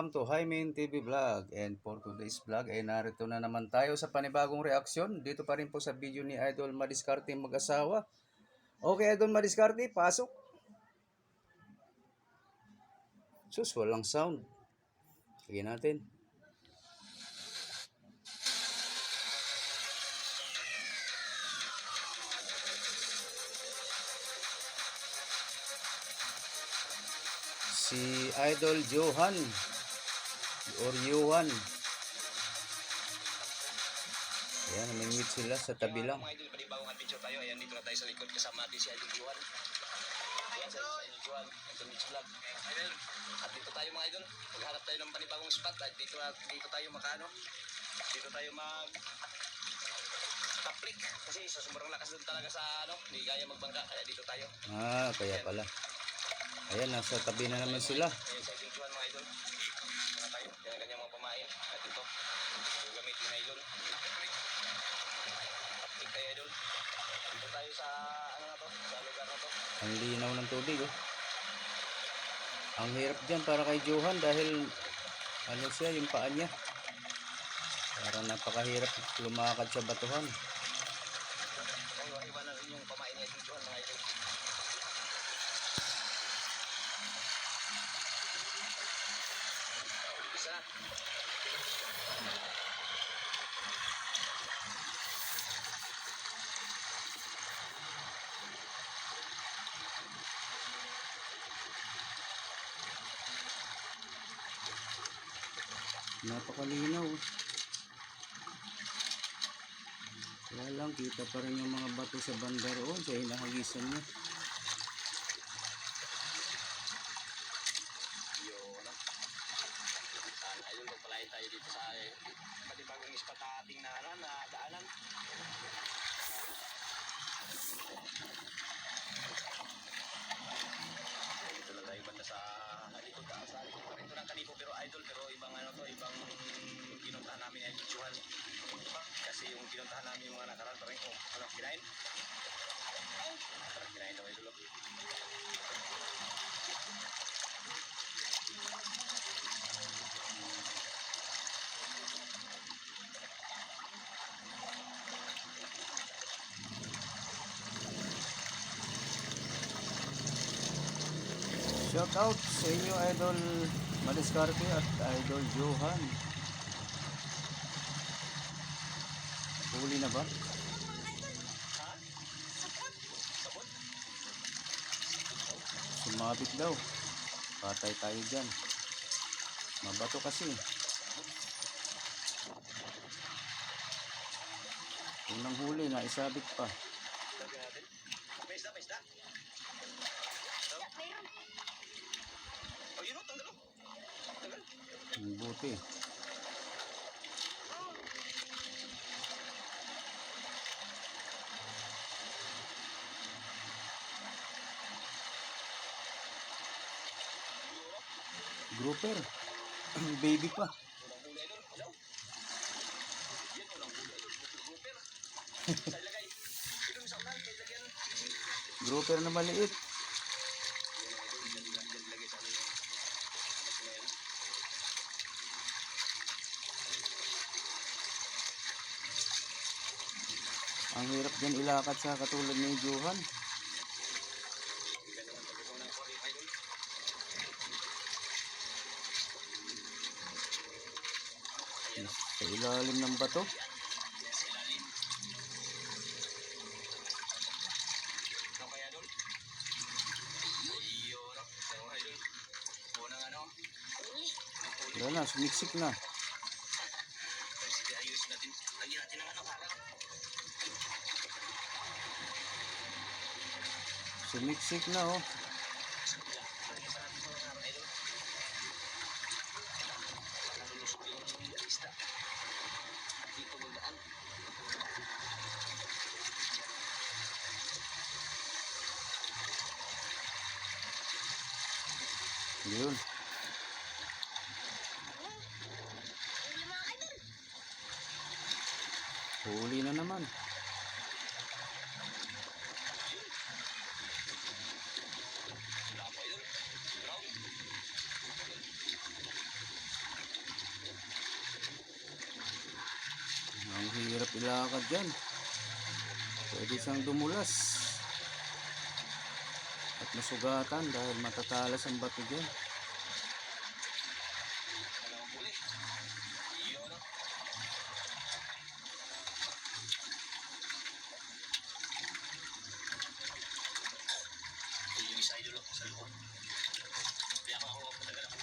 welcome to Hymen TV Vlog. And for today's vlog ay narito na naman tayo sa panibagong reaksyon. Dito pa rin po sa video ni Idol Madiskarte mag-asawa. Okay, Idol Madiskarte, pasok. Sus, walang sound. Sige natin. Si Idol Johan or Yuan. Ayan, namingwit sila sa tabi lang. Mga idol, panibagong adventure tayo. Ayan, dito na tayo sa likod. Kasama natin si Idol Johan. Ayan, sa Idol Johan. Idol Mitch Vlog. At dito tayo mga idol. Maghanap tayo ng panibagong spot. At dito tayo makaano. Dito tayo taplik. Kasi sa sobrang lakas doon talaga sa ano. Hindi kaya magbangka. Kaya dito tayo. Ah, kaya pala. Ayan, nasa tabi na naman sila. Ayan, sa Idol Johan mga idol. Dito na tayo. Yan ang kanyang mga pamain. At ito. Gamit yung nylon. Taplik tayo idol. Dito tayo sa ano na to. Sa lugar na to. Ang linaw ng tubig, oh. Ang hirap dyan para kay Johan dahil ano siya, yung paa niya. Parang napakahirap lumakad sa batuhan. Ay, iba na rin yung pamain niya dito mga idol. Isa. Napakalinaw. Kaya lang, kita pa rin yung mga bato sa banda roon sa hinahagisan niya. Yun. Sana ayun, pagpalain tayo dito sa panibagong ispat na ating na daanan. Dito na tayo banda sa likod pa rin ito ng Kanipo pero idol, pero ibang ano to, ibang pinuntahan namin ay Johan. Kasi yung pinuntahan namin yung mga nakaraan parang ano, kinain? Parang kinain daw idol. Shout out sa inyo, Idol Madiskarte at Idol Johan. Huli na ba? Sumabit daw. Patay tayo dyan. Mabato kasi. Unang huli na isabit pa. Sabi natin. May isda. Oh, yun o, tanggal o. Tanggal. Ang buti. Grouper. Baby pa. Unang huli idol. Hello. Yan, unang huli idol. Grouper. Sa ilagay. Ito sa unan, kaya lagyan. Grouper na maliit. Yan ilagay sa unan. Ang hirap dyan ilakad sa katulad ni Johan. Sa ilalim ng bato. Wala na, sumiksik na. Ayos natin. Lagyan natin ng ano, harap. Sumiksik na, oh. Yun. Huli na naman. Mahirap ilakad dyan. Pwede siyang dumulas. At masugatan dahil matatalas ang bato dyan. Dalawang huli. Yun, no? Yung isa idol, sa loob. Kaya ako matagal ako.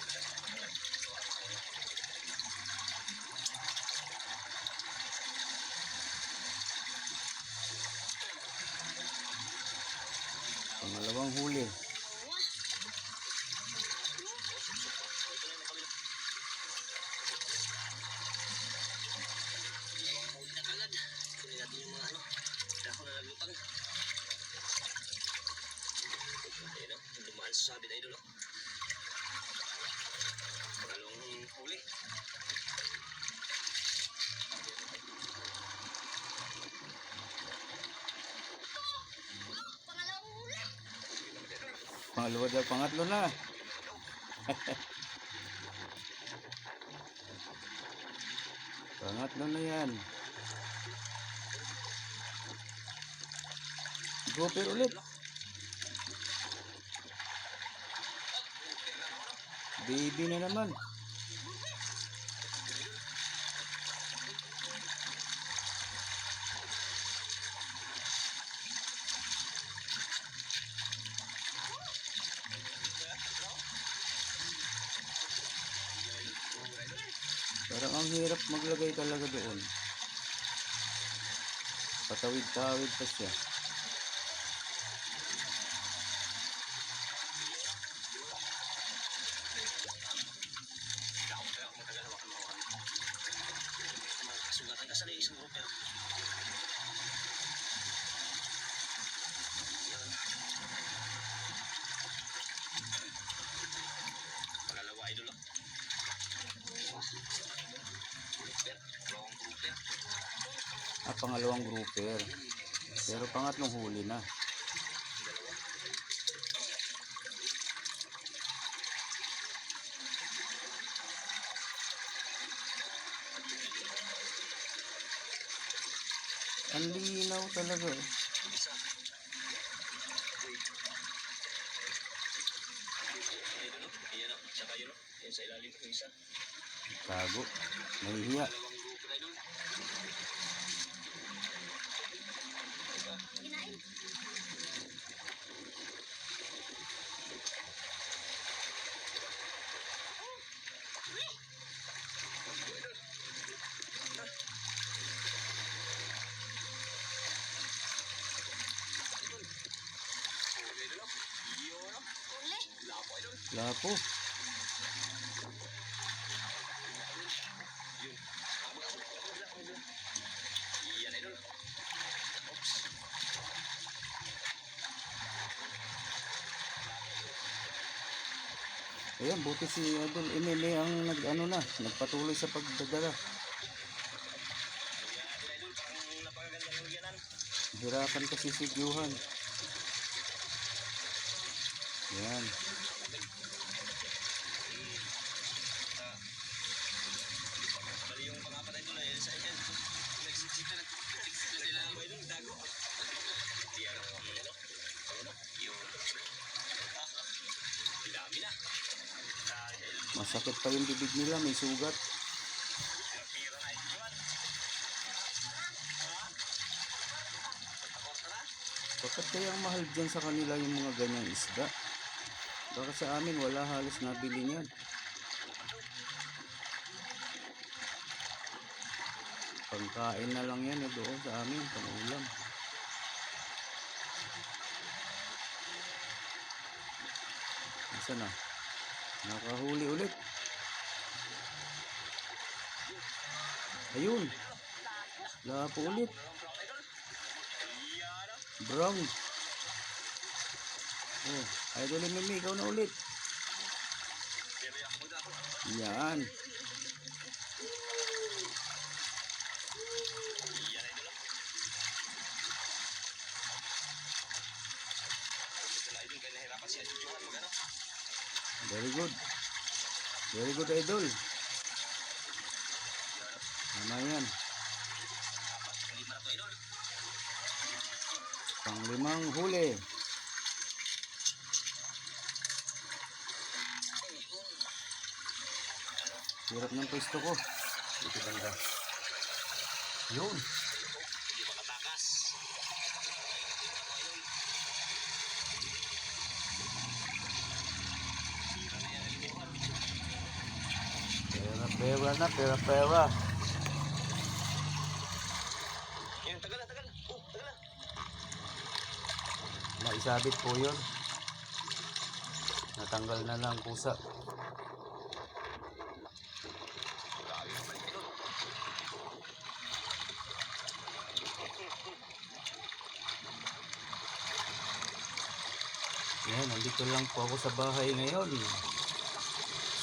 Pangalawang huli. Huli na kagad. Kunin natin yung mga ano. Dako na naglutang. Ayun, no? Dumaan sa sabit idol, no? Pangalawang huli. Pangalawa daw, pangatlo na. Pangatlo na yan. Grouper ulit. Baby na naman. Parang ang hirap maglagay talaga doon. Patawid-tawid pa siya. Sugatan ka sa isang grupo. Pangalawa idol, no? Dalawang grupo. Pangalawang grouper. Pero pangatlong huli na. Ang linaw talaga. Isa. Ayun, no? Ayan, no? Tsaka yun, no? Yan sa ilalim ng isa. Tago. Nahihiya. Dalawang grupo na idol. Okay, idol, no? Yun, no? Lapo, idol. Lapo. Yun. Yan, idol. Oops. Ayan, buti si Idol Emile ang nagpatuloy sa pagdadala. Yan, idol. Parang napakaganda ng yanan. Hirapan kasi si Johan. Yan. Bali yung pangapat idol na yan sa inyan. Nagsisita na sila ng idol. Dago. Yan, ano? Yun. Ang dami na. Dahil Masakit pa yung bibig nila, may sugat. napira na idol yan. Ha? Takot ka na? Bakit kaya ang mahal dyan sa kanila yung mga ganyang isda? Baka sa amin wala halos nabili niyan. Pangkain na lang yan doon sa amin, pangulam. Isa na. Nakahuli ulit. Ayun. Lapo ulit. Brown. Oh, Idol Emile, ikaw na ulit. Yan. Very good. Very good, Idol. Tama yan. Pang-limang huli. Hirap ng pwesto ko. Dito banda. Yun. Hindi makatakas. Pera na, pera. Yan, tagal na. Tagal na. Naisabit po yun. Natanggal na lang kusa. Yan, nandito lang po ako sa bahay ngayon.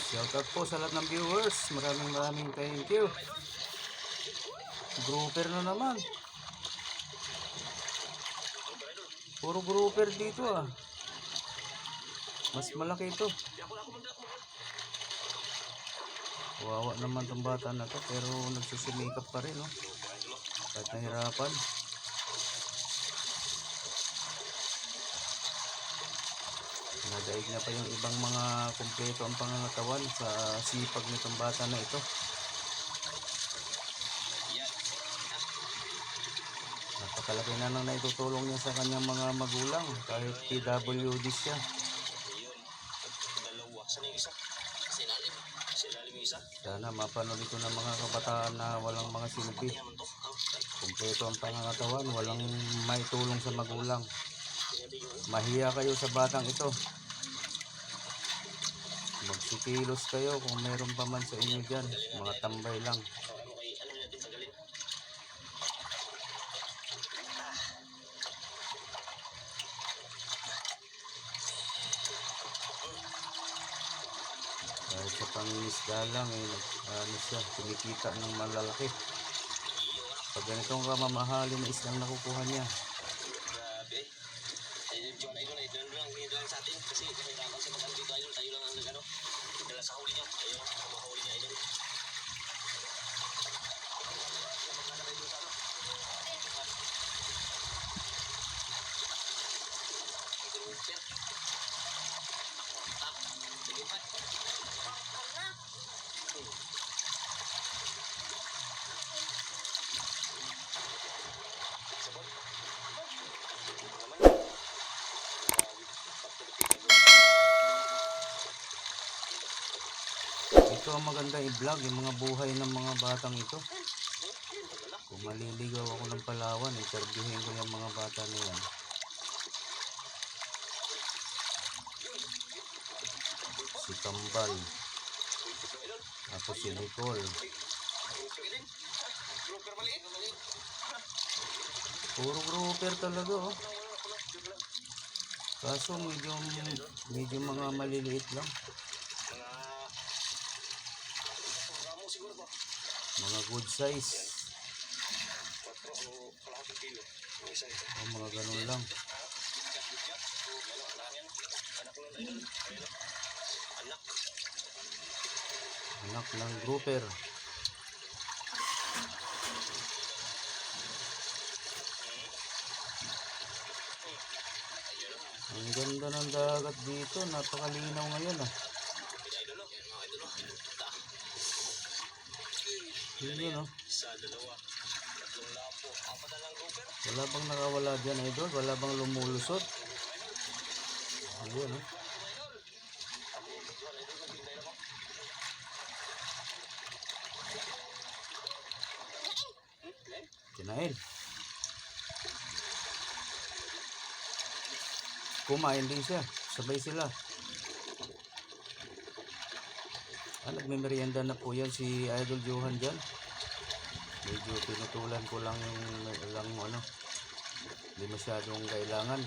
Shoutout po sa lahat ng viewers. Maraming thank you. Grouper na naman. Puro grouper dito ah. Mas malaki ito. Wawa naman tong bata na to, pero nagsusumikap pa rin, no? Kahit nahirapan. Nadaig na pa yung ibang mga kumpleto ang pangangatawan sa sipag nitong bata na ito. Napakalaki na nang naitutulong niya sa kanyang mga magulang kahit PWD siya. Dalawa. Saan yung isa? Sa ilalim yung isa. Sana mapanood ito ng mga kabataan na walang mga silbi. Kumpleto ang pangangatawan, walang maitulong sa magulang. Mahiya kayo sa batang ito. Magsikilos kayo kung meron pa man sa inyo dyan. Mga tambay lang. Kahit sa pangingisda lang ano siya, kumikita ng malalaki. Pag ganitong kamamahalin na islang nakukuha niya. Grabe. John, idol lang sa atin kasi kahirapan sa pagkano dito, idol. Tayo lang ang nagano. Dala sa huli niya. Ayun, mahuli niya, idol. Sige pa. Ito ang maganda i-vlog, yung mga buhay ng mga batang ito. Kung maliligaw ako ng Palawan, interviewin ko yung mga bata na yan. Si Kambal. Tapos si Nicole. Puro grouper talaga, oh. Kaso medyo mga maliliit lang. Mga good size. O mga ganun lang. Anak ng grouper. Ang ganda ng dagat dito. Napakalinaw ngayon ah. Yun, oh. Wala bang nakawala dyan, idol? Wala bang lumulusot? Ayun, oh. Kinain. Kumain din siya. Sabay sila. Nagme-merienda na po yan si Idol Johan dyan. Medyo pinutulan ko lang yung ano, hindi masyadong kailangan.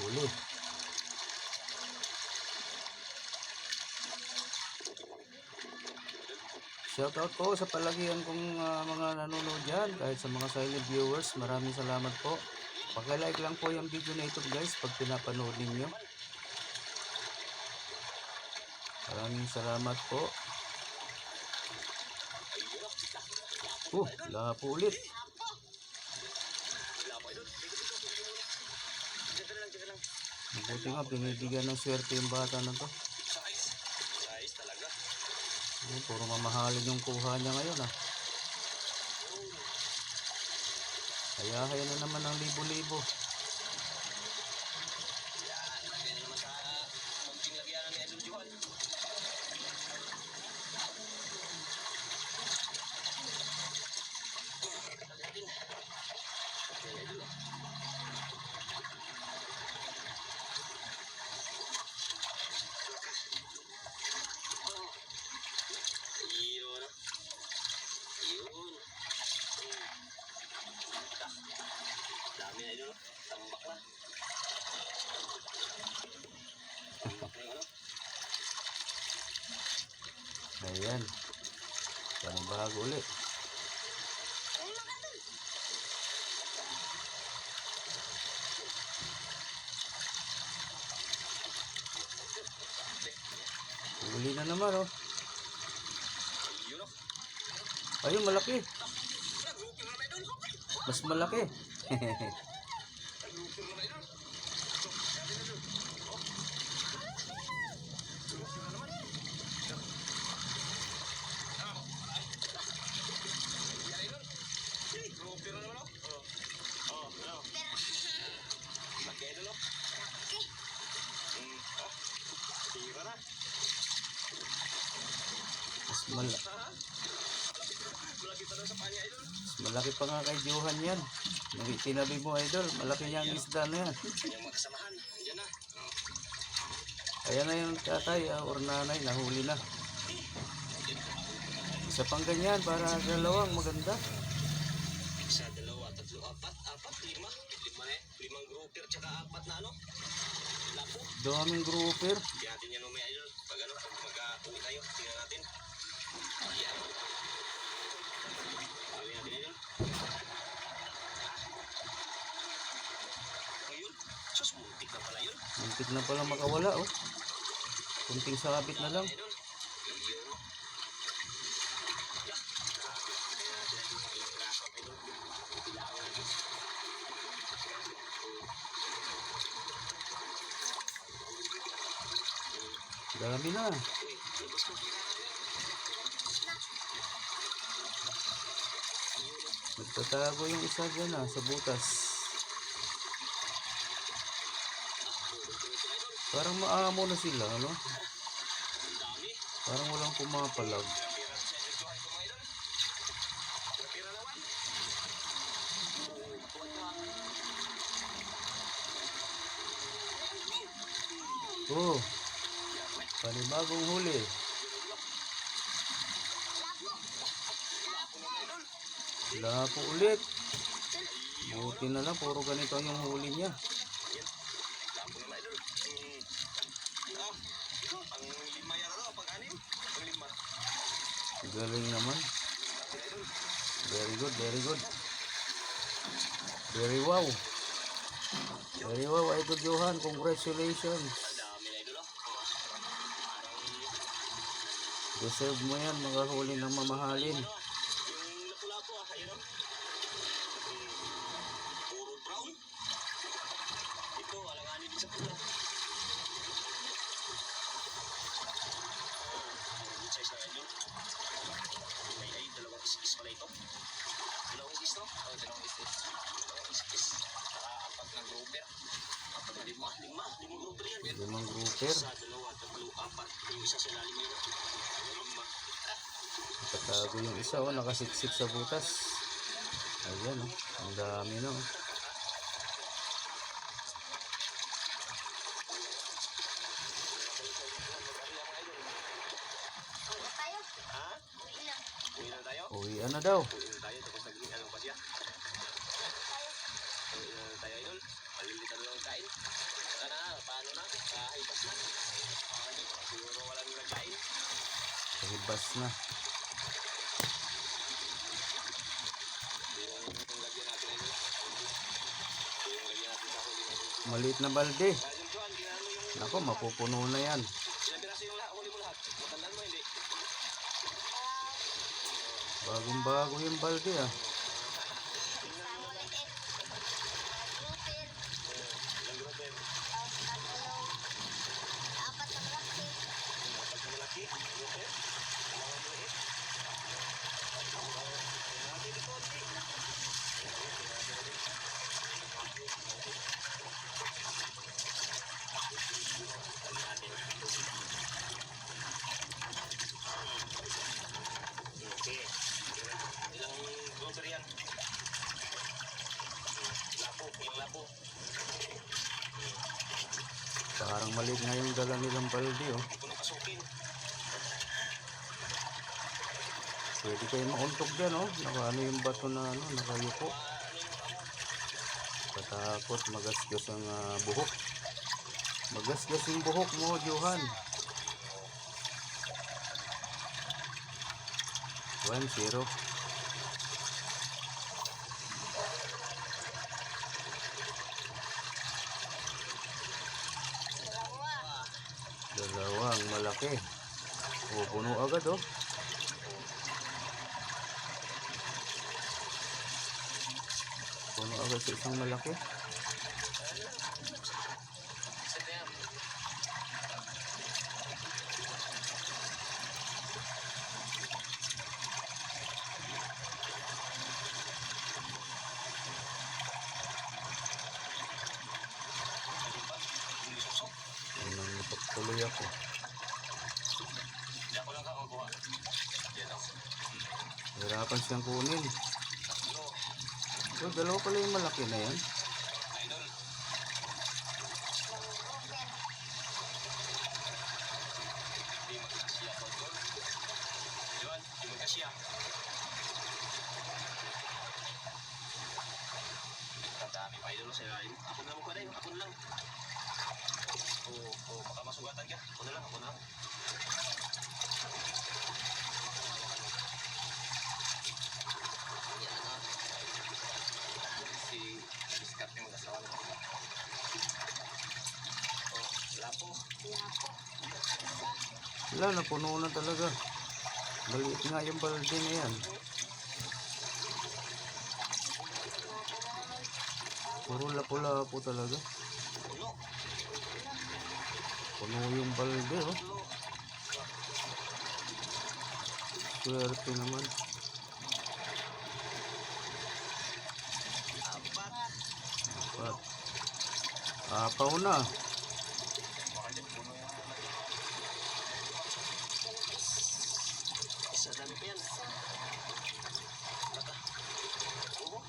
Huli. Shoutout po sa palagian kong mga nanonood dyan, kahit sa mga silent viewers. Maraming salamat po. Pag-like lang po yung video na ito guys pag pinapanood ninyo. Maraming salamat po. Lapo ulit. Lapo idol. Diyan ka na lang, diyan ka lang. Mabuti nga, binibigyan ng swerte yung bata na to. Size. Size talaga. Puro mamahalin yung kuha niya ngayon Kaya na naman ng libo-libo. Yan. Yan naman sa munting lagyan ni Idol Johan. Yun. Yun. Dami na idol. Tambak na. Tambak na yung ano. Ayan. Bago ulit. Uli na naman Yun o. Ayun, malaki. Nag-grouping naman idol. Mas malaki. Nag-grouping naman idol. Grabe na idol. Grouping na naman. Yan idol. Grouping na naman o. Ano? Laki idol o. Tira na. Malaki Malaki pa daw sa panya idol. Malaki pa nga kay Johan yan. Nung tinabi mo, idol, malaki niya ang isda na yan. Kanyang makasamahan. Diyan na. Ayan na yung tatay or nanay, nahuli na. Isa pang ganyan para dalawang maganda. Isa, dalawa, tatlo, apat, lima. Lima na eh. Limang grouper, tsaka apat na ano. Lapo. Daming grouper. Hindi natin yan umay idol. Pag ano, pag mag-uwi tayo, tingnan natin. Yan. Uwi natin idol. Ngayon, sus, muntik na pala yun. Muntik na palang makawala Kunting sabit na lang. Idol. Yun. Ya. Tingnan natin idol. Ilang braso, idol. Bilangan natin. Dami na. Uy, labas ko. Nagtatago yung isa dyan sa butas. Parang maamo na sila, ano? Ang dami. Parang walang pumapalag. Pira sa idol Johan ko mga idol. Pira naman. Oh, panibagong huli. Lapo ulit. Buti na lang, puro ganito yung huli niya. Lapo naman idol. Pang lima yata daw, pang anim. Pang lima. Galing naman. Very good, very good. Very wow. Very wow, Idol Johan. Congratulations. Dami na idol. Deserve mo yan, mga huli ng mamahalin. Yung lapu-lapu ayun o. Puro brown. Ito, alanganin din sa pula. Good size na idol. Ay, dalawang is pala ito. Dalawang is no? Oo, dalawang is. Dalawang is. Saka apat na grouper. Apat na limang grouper yan. Limang grouper. Isa, dalawa, tatlo, apat. Yung isa sa lalim yun. Lima. Nakatago yung isa, nakasiksik sa butas. Ayan, ang dami na. Ha? Uwi na tayo? Uwi na daw. Uwi na tayo, tapos ano pa siya? Uwi na tayo, idol. Malilitan lang ang kain. Sana, paano na? Kahipas na. Siguro walang nagkain. Kahibas na. Yung lagyan natin, idol. Yung lagyan natin sa huli natin. Maliit na balde. Idol Johan, ginaan mo yung... Nako, mapupuno na yan. Ilang piraso yung huli mo lahat? Matandaan mo, hindi? Bagong bago yung balde ah. Ilang grouper? Apat na malaki. Grouper? Mga maliit. Natin ito, konti. Okay. Ilang grouper yan? Yung lapo. Parang maliit nga yung dala nilang balde oh. Hindi ko na pasukin. Pwede kayo mauntog dyan oh. Nakaano yung bato na ano, nakayuko. Katakot magasgas ang buhok. Magasgas yung buhok mo, Johan. 1-0. Dalawang malaki. O, puno agad oh. Puno agad sa isang malaki. Set na yan. Anong napagtuloy ako. Hindi ako lang kakakuha. Yan ako. Hirapan siyang kunin. Tatlo. So, dalawa pala yung malaki na yan. Idol. Hindi magkasya po doon. Diyan, hindi magkasya. Tatami pa idol sa ilalim. Ako na lang mo ka na ako na lang. Oo, baka masugatan ka. Ako na lang. Yan na. Si diskarte mo kasawa na. Oh, lapo. Wala, napuno na talaga. Maliit nga yung balde na yan. Puro lapo-lapo talaga. Puno. Puno yung balde oh. Swerte naman. Apat. At apaw na. Baka dyan, puno yung isa dami pa yan. Bata. Oo.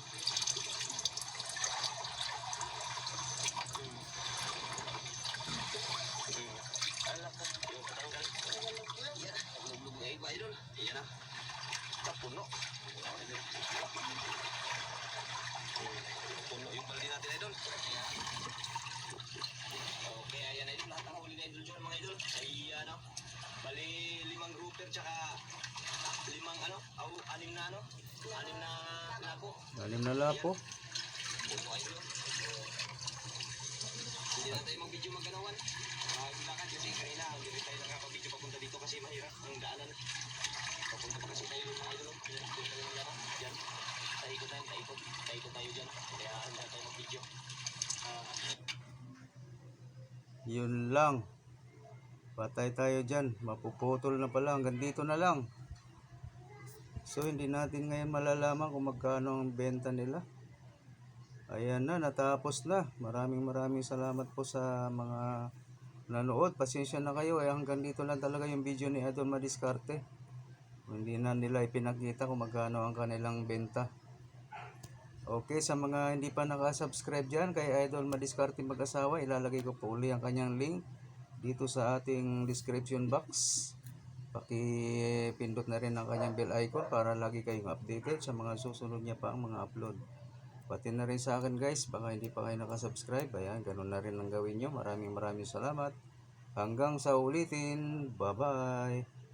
Alak na. Yung patanggal. Yan. Naglulog na iba, idol. Yan na. Puno. Puno yung balde natin, idol. Okay, ayan idol. Lahat ng huli na idol dyan, mga idol. Ayan o. Bali, 5 grouper tsaka 5 ano? 6 na ano? 6 na lapo. 6 na lapo. Puno idol. Hindi na tayo mag-video magkanawan. Bilakad kasi kanina, hindi rin tayo nakaka-video papunta dito kasi mahirap ang daanan. Papunta pa kasi tayo mga idol. Yan, dito tayo magkanawan. Yan. Taikot tayo dyan. Kaya hindi na tayo mag-video. Yun lang. Patay tayo dyan. Mapuputol na pala. Hanggang dito na lang. So hindi natin ngayon malalaman kung magkano ang benta nila. Ayan na, natapos na. Maraming salamat po sa mga nanood. Pasensya na kayo. Hanggang dito lang talaga yung video ni Idol Madiskarte. Hindi na nila ipinakita kung magkano ang kanilang benta. Okay, sa mga hindi pa nakasubscribe dyan kay Idol Madiskarte Mag-asawa, ilalagay ko po uli ang kanyang link dito sa ating description box. Pakipindot na rin ang kanyang bell icon para lagi kayong updated sa mga susunod niya pa ang mga upload. Pati na rin sa akin guys, baka hindi pa kayo nakasubscribe. Ayan, ganun na rin ang gawin nyo. Maraming salamat. Hanggang sa ulitin. Bye-bye.